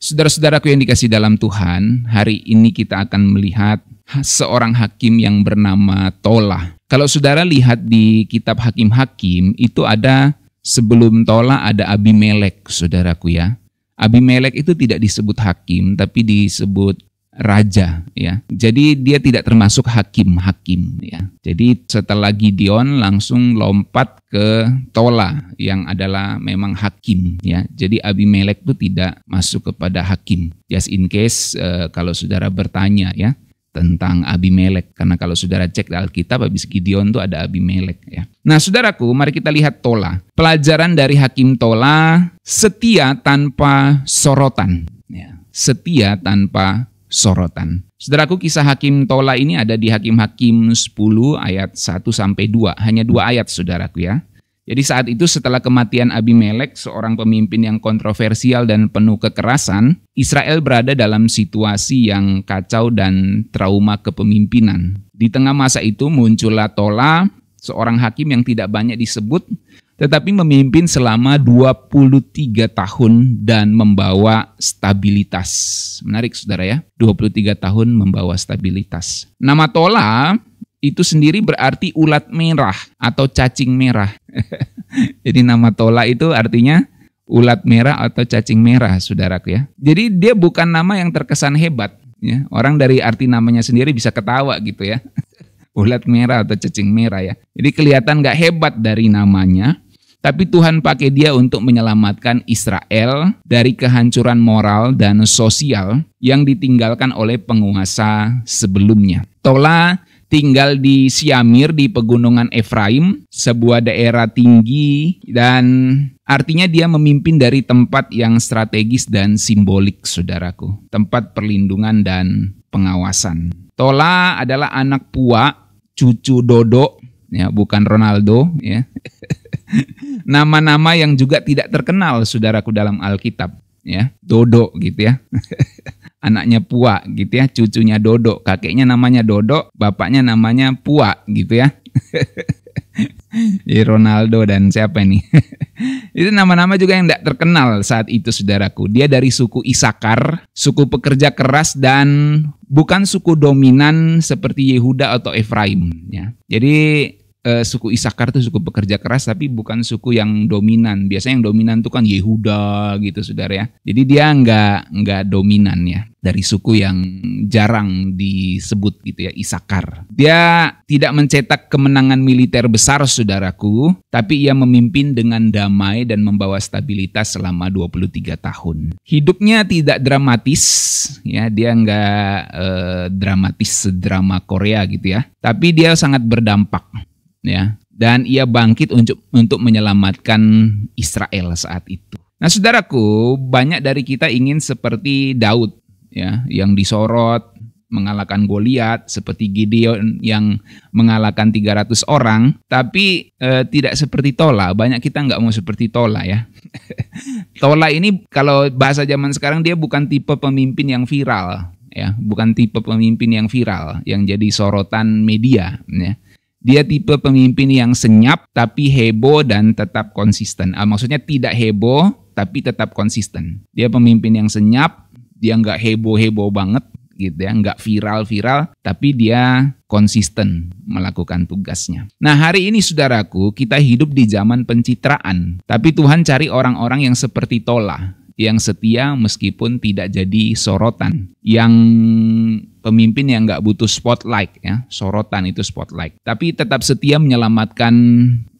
Saudara-saudaraku yang dikasih dalam Tuhan, hari ini kita akan melihat seorang hakim yang bernama Tola. Kalau saudara lihat di kitab Hakim-Hakim, itu ada sebelum Tola ada Abimelek, saudaraku ya. Abimelek itu tidak disebut hakim, tapi disebut raja ya. Jadi dia tidak termasuk hakim ya. Jadi setelah Gideon langsung lompat ke Tola yang adalah memang hakim ya. Jadi Abimelek itu tidak masuk kepada hakim. Just in case kalau saudara bertanya ya tentang Abimelek, karena kalau saudara cek di Alkitab habis Gideon itu ada Abimelek ya. Nah, saudaraku, mari kita lihat Tola. Pelajaran dari hakim Tola, setia tanpa sorotan ya. Setia tanpa sorotan. Saudaraku, kisah hakim Tola ini ada di Hakim-Hakim 10 ayat 1 sampai 2. Hanya 2 ayat, saudaraku ya. Jadi saat itu setelah kematian Abimelek, seorang pemimpin yang kontroversial dan penuh kekerasan, Israel berada dalam situasi yang kacau dan trauma kepemimpinan. Di tengah masa itu muncullah Tola, seorang hakim yang tidak banyak disebut, tetapi memimpin selama 23 tahun dan membawa stabilitas. Menarik saudara ya, 23 tahun membawa stabilitas. Nama Tola itu sendiri berarti ulat merah atau cacing merah. Jadi nama Tola itu artinya ulat merah atau cacing merah, saudaraku ya. Jadi dia bukan nama yang terkesan hebat. Ya. Orang dari arti namanya sendiri bisa ketawa gitu ya. Ulat merah atau cacing merah ya. Jadi kelihatan gak hebat dari namanya. Tapi Tuhan pakai dia untuk menyelamatkan Israel dari kehancuran moral dan sosial yang ditinggalkan oleh penguasa sebelumnya. Tola tinggal di Syamir di pegunungan Efraim, sebuah daerah tinggi, dan artinya dia memimpin dari tempat yang strategis dan simbolik, saudaraku. Tempat perlindungan dan pengawasan. Tola adalah anak Pua, cucu Dodo, ya bukan Ronaldo, ya. Nama-nama yang juga tidak terkenal, saudaraku, dalam Alkitab, ya. Dodo gitu ya. Anaknya Pua gitu ya, cucunya Dodo, kakeknya namanya Dodo, bapaknya namanya Pua gitu ya. Ronaldo dan siapa ini? Itu nama-nama juga yang tidak terkenal saat itu, saudaraku. Dia dari suku Isakar, suku pekerja keras dan bukan suku dominan seperti Yehuda atau Efraim ya. Jadi suku Isakar itu suku pekerja keras tapi bukan suku yang dominan. Biasanya yang dominan itu kan Yehuda gitu, saudara ya. Jadi dia nggak dominan ya. Dari suku yang jarang disebut gitu ya, Isakar. Dia tidak mencetak kemenangan militer besar, saudaraku, tapi ia memimpin dengan damai dan membawa stabilitas selama 23 tahun. Hidupnya tidak dramatis, ya, dia nggak dramatis sedrama Korea gitu ya, tapi dia sangat berdampak, ya, dan ia bangkit untuk menyelamatkan Israel saat itu. Nah, saudaraku, banyak dari kita ingin seperti Daud, ya, yang disorot, mengalahkan Goliat, seperti Gideon yang mengalahkan 300 orang, tapi tidak seperti Tola. Banyak kita nggak mau seperti Tola ya. Tola ini kalau bahasa zaman sekarang dia bukan tipe pemimpin yang viral, ya, bukan tipe pemimpin yang viral, yang jadi sorotan media, ya. Dia tipe pemimpin yang senyap tapi heboh dan tetap konsisten. Maksudnya tidak heboh tapi tetap konsisten. Dia pemimpin yang senyap, dia nggak heboh-heboh banget gitu ya, nggak viral-viral, tapi dia konsisten melakukan tugasnya. Nah, hari ini saudaraku, kita hidup di zaman pencitraan, tapi Tuhan cari orang-orang yang seperti Tola, yang setia meskipun tidak jadi sorotan, yang pemimpin yang nggak butuh spotlight ya, sorotan itu spotlight, tapi tetap setia menyelamatkan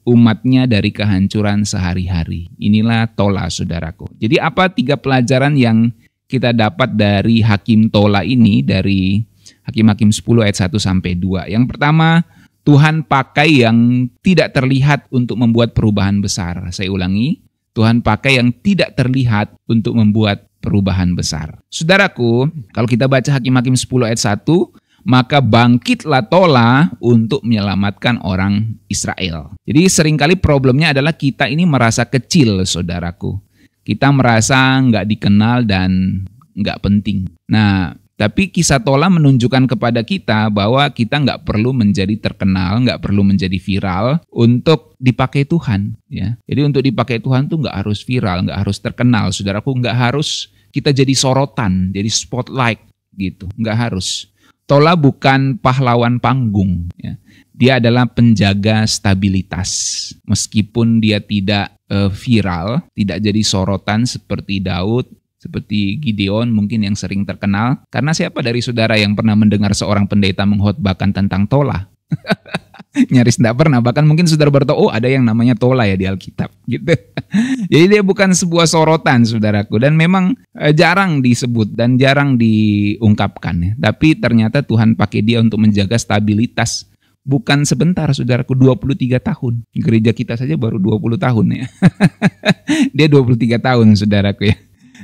umatnya dari kehancuran sehari-hari. Inilah Tola, saudaraku. Jadi apa 3 pelajaran yang kita dapat dari hakim Tola ini, dari Hakim-Hakim 10 ayat 1 sampai 2. Yang pertama, Tuhan pakai yang tidak terlihat untuk membuat perubahan besar. Saya ulangi, Tuhan pakai yang tidak terlihat untuk membuat perubahan besar. Saudaraku, kalau kita baca Hakim-Hakim 10 ayat 1, maka bangkitlah Tola untuk menyelamatkan orang Israel. Jadi seringkali problemnya adalah kita ini merasa kecil, saudaraku. Kita merasa nggak dikenal dan nggak penting. Nah, tapi kisah Tola menunjukkan kepada kita bahwa kita nggak perlu menjadi terkenal, nggak perlu menjadi viral untuk dipakai Tuhan. Ya. Jadi untuk dipakai Tuhan tuh nggak harus viral, nggak harus terkenal. Saudaraku, nggak harus kita jadi sorotan, jadi spotlight gitu. Nggak harus. Tola bukan pahlawan panggung, ya. Dia adalah penjaga stabilitas. Meskipun dia tidak viral, tidak jadi sorotan seperti Daud, seperti Gideon mungkin yang sering terkenal. Karena siapa dari saudara yang pernah mendengar seorang pendeta mengkhotbahkan tentang Tola? Nyaris tidak pernah. Bahkan mungkin saudara baru tahu, oh ada yang namanya Tola ya di Alkitab gitu. Jadi dia bukan sebuah sorotan saudaraku, dan memang jarang disebut dan jarang diungkapkan ya. Tapi ternyata Tuhan pakai dia untuk menjaga stabilitas. Bukan sebentar saudaraku, 23 tahun. Gereja kita saja baru 20 tahun ya. Dia 23 tahun saudaraku ya.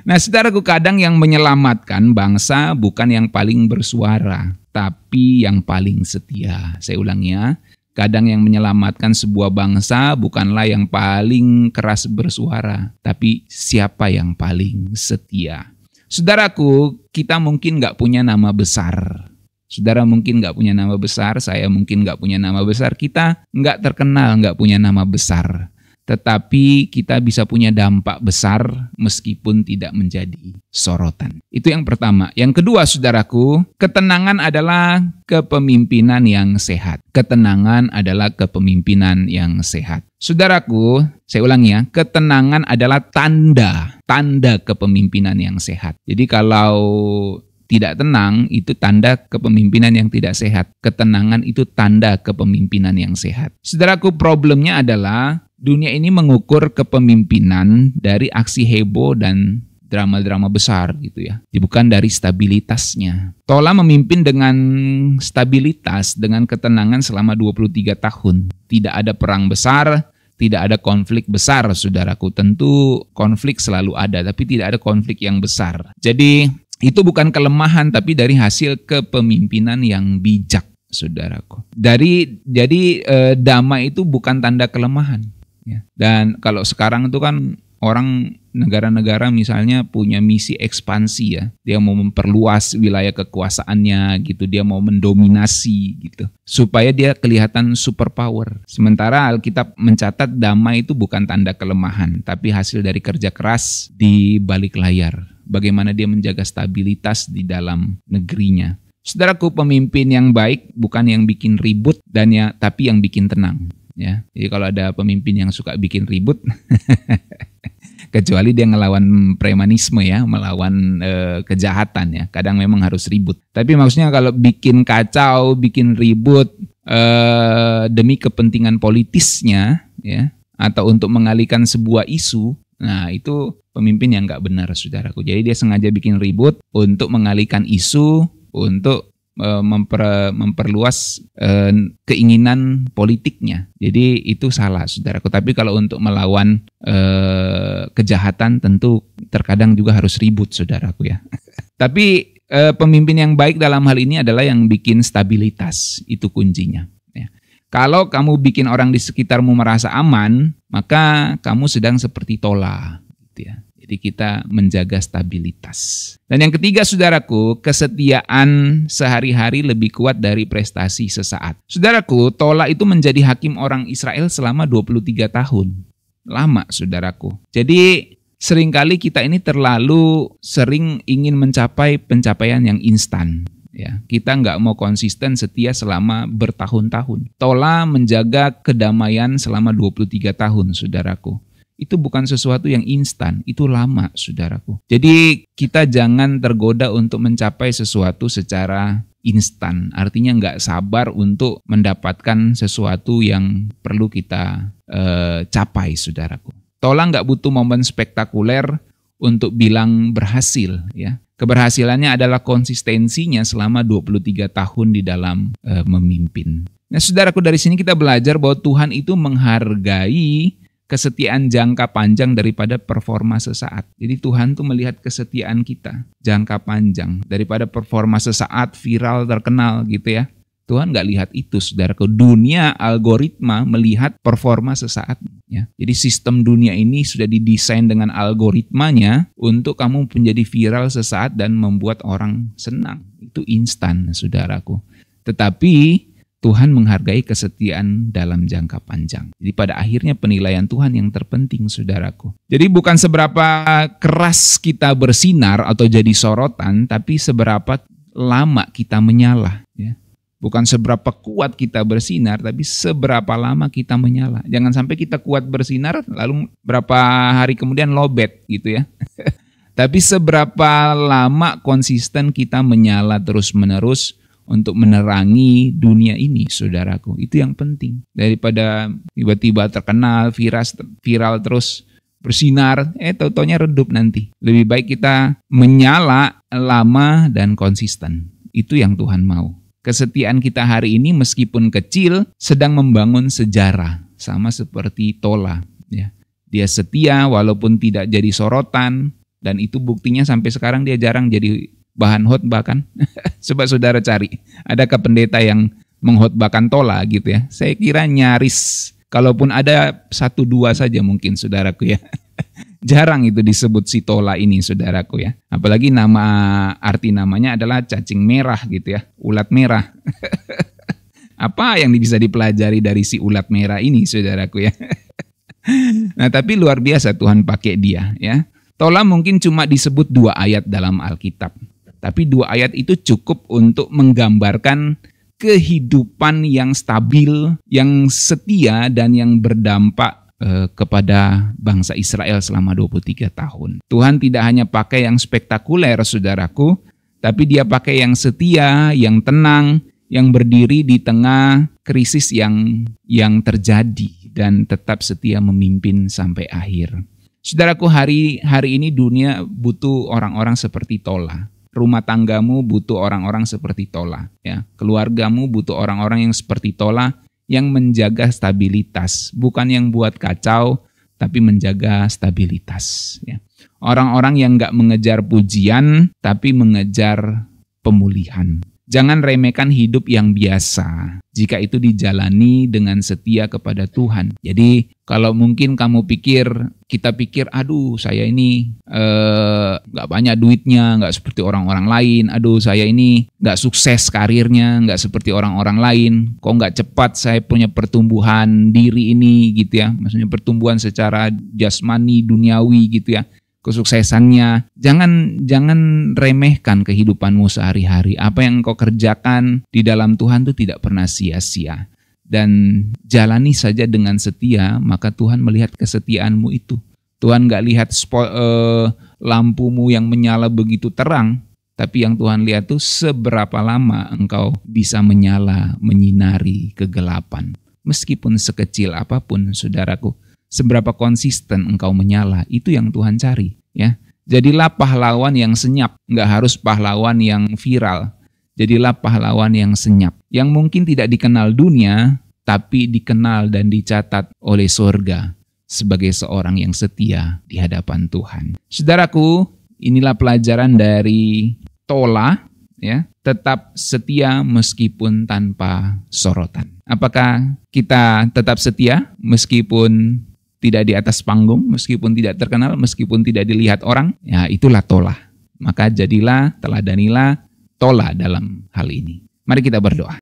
Nah saudaraku, kadang yang menyelamatkan bangsa bukan yang paling bersuara, tapi yang paling setia. Saya ulangi ya. Kadang yang menyelamatkan sebuah bangsa bukanlah yang paling keras bersuara, tapi siapa yang paling setia. Saudaraku, kita mungkin nggak punya nama besar. Saudara mungkin nggak punya nama besar, saya mungkin nggak punya nama besar, kita nggak terkenal, nggak punya nama besar. Tetapi kita bisa punya dampak besar meskipun tidak menjadi sorotan. Itu yang pertama. Yang kedua saudaraku, ketenangan adalah kepemimpinan yang sehat. Ketenangan adalah kepemimpinan yang sehat. Saudaraku, saya ulangi ya, ketenangan adalah tanda kepemimpinan yang sehat. Jadi kalau tidak tenang itu tanda kepemimpinan yang tidak sehat. Ketenangan itu tanda kepemimpinan yang sehat. Saudaraku, problemnya adalah dunia ini mengukur kepemimpinan dari aksi heboh dan drama-drama besar gitu ya. Bukan dari stabilitasnya. Tola memimpin dengan stabilitas, dengan ketenangan selama 23 tahun. Tidak ada perang besar, tidak ada konflik besar saudaraku. Tentu konflik selalu ada, tapi tidak ada konflik yang besar. Jadi itu bukan kelemahan, tapi dari hasil kepemimpinan yang bijak saudaraku. Jadi damai itu bukan tanda kelemahan. Ya. Dan kalau sekarang itu kan orang negara-negara misalnya punya misi ekspansi ya. Dia mau memperluas wilayah kekuasaannya gitu. Dia mau mendominasi gitu. Supaya dia kelihatan superpower. Sementara Alkitab mencatat damai itu bukan tanda kelemahan. Tapi hasil dari kerja keras di balik layar. Bagaimana dia menjaga stabilitas di dalam negerinya. Saudaraku, pemimpin yang baik bukan yang bikin ribut tapi yang bikin tenang. Ya, jadi kalau ada pemimpin yang suka bikin ribut, kecuali dia ngelawan premanisme ya, melawan kejahatan ya, kadang memang harus ribut. Tapi maksudnya kalau bikin kacau, bikin ribut demi kepentingan politisnya ya, atau untuk mengalihkan sebuah isu, nah itu pemimpin yang nggak benar saudaraku. Jadi dia sengaja bikin ribut untuk mengalihkan isu, untuk memperluas keinginan politiknya. Jadi itu salah saudaraku. Tapi kalau untuk melawan kejahatan tentu terkadang juga harus ribut saudaraku ya. Tapi pemimpin yang baik dalam hal ini adalah yang bikin stabilitas. Itu kuncinya. Ya. Kalau kamu bikin orang di sekitarmu merasa aman, maka kamu sedang seperti Tola. Gitu ya. Jadi kita menjaga stabilitas. Dan yang ketiga saudaraku, kesetiaan sehari-hari lebih kuat dari prestasi sesaat. Saudaraku, Tola itu menjadi hakim orang Israel selama 23 tahun. Lama saudaraku. Jadi seringkali kita ini terlalu sering ingin mencapai pencapaian yang instan. Ya, kita nggak mau konsisten setia selama bertahun-tahun. Tola menjaga kedamaian selama 23 tahun saudaraku. Itu bukan sesuatu yang instan, itu lama saudaraku. Jadi kita jangan tergoda untuk mencapai sesuatu secara instan. Artinya nggak sabar untuk mendapatkan sesuatu yang perlu kita capai saudaraku. Tola nggak butuh momen spektakuler untuk bilang berhasil. Ya. Keberhasilannya adalah konsistensinya selama 23 tahun di dalam memimpin. Nah saudaraku, dari sini kita belajar bahwa Tuhan itu menghargai kesetiaan jangka panjang daripada performa sesaat. Jadi Tuhan tuh melihat kesetiaan kita jangka panjang daripada performa sesaat, viral, terkenal gitu ya. Tuhan nggak lihat itu saudaraku. Dunia algoritma melihat performa sesaat. Ya. Jadi sistem dunia ini sudah didesain dengan algoritmanya untuk kamu menjadi viral sesaat dan membuat orang senang. Itu instan saudaraku. Tetapi Tuhan menghargai kesetiaan dalam jangka panjang. Jadi pada akhirnya penilaian Tuhan yang terpenting, saudaraku. Jadi bukan seberapa keras kita bersinar atau jadi sorotan, tapi seberapa lama kita menyala. Ya. Bukan seberapa kuat kita bersinar, tapi seberapa lama kita menyala. Jangan sampai kita kuat bersinar, lalu berapa hari kemudian lowbat gitu ya. Tapi seberapa lama konsisten kita menyala terus-menerus untuk menerangi dunia ini, saudaraku. Itu yang penting. Daripada tiba-tiba terkenal, viral terus bersinar, tau-taunya redup nanti. Lebih baik kita menyala lama dan konsisten. Itu yang Tuhan mau. Kesetiaan kita hari ini meskipun kecil sedang membangun sejarah. Sama seperti Tola. Ya. Dia setia walaupun tidak jadi sorotan. Dan itu buktinya sampai sekarang dia jarang jadi bahan khotbah kan. Coba saudara cari, adakah pendeta yang mengkhotbahkan Tola gitu ya? Saya kira nyaris, kalaupun ada 1-2 saja mungkin, saudaraku ya. Jarang itu disebut si Tola ini, saudaraku ya. Apalagi arti namanya adalah cacing merah gitu ya, ulat merah. Apa yang bisa dipelajari dari si ulat merah ini, saudaraku ya? Nah, tapi luar biasa Tuhan pakai dia ya. Tola mungkin cuma disebut 2 ayat dalam Alkitab. Tapi 2 ayat itu cukup untuk menggambarkan kehidupan yang stabil, yang setia, dan yang berdampak kepada bangsa Israel selama 23 tahun. Tuhan tidak hanya pakai yang spektakuler, saudaraku, tapi dia pakai yang setia, yang tenang, yang berdiri di tengah krisis yang terjadi dan tetap setia memimpin sampai akhir. Saudaraku, hari ini dunia butuh orang-orang seperti Tola. Rumah tanggamu butuh orang-orang seperti Tola. Ya. Keluargamu butuh orang-orang yang seperti Tola yang menjaga stabilitas. Bukan yang buat kacau, tapi menjaga stabilitas. Ya. Orang-orang yang nggak mengejar pujian, tapi mengejar pemulihan. Jangan remehkan hidup yang biasa jika itu dijalani dengan setia kepada Tuhan. Jadi kalau mungkin kita pikir, aduh saya ini nggak banyak duitnya, nggak seperti orang-orang lain. Aduh saya ini nggak sukses karirnya, nggak seperti orang-orang lain. Kok nggak cepat saya punya pertumbuhan diri ini gitu ya. Maksudnya pertumbuhan secara jasmani, duniawi gitu ya. Kesuksesannya, jangan remehkan kehidupanmu sehari-hari. Apa yang kau kerjakan di dalam Tuhan itu tidak pernah sia-sia. Dan jalani saja dengan setia, maka Tuhan melihat kesetiaanmu itu. Tuhan gak lihat lampumu yang menyala begitu terang, tapi yang Tuhan lihat itu seberapa lama engkau bisa menyala, menyinari kegelapan. Meskipun sekecil apapun, saudaraku. Seberapa konsisten engkau menyala, itu yang Tuhan cari. Ya, jadilah pahlawan yang senyap, nggak harus pahlawan yang viral. Jadilah pahlawan yang senyap, yang mungkin tidak dikenal dunia, tapi dikenal dan dicatat oleh surga sebagai seorang yang setia di hadapan Tuhan. Saudaraku, inilah pelajaran dari Tola, ya, tetap setia meskipun tanpa sorotan. Apakah kita tetap setia meskipun tidak di atas panggung, meskipun tidak terkenal, meskipun tidak dilihat orang? Ya, itulah Tola. Maka jadilah, teladanilah Tola dalam hal ini. Mari kita berdoa.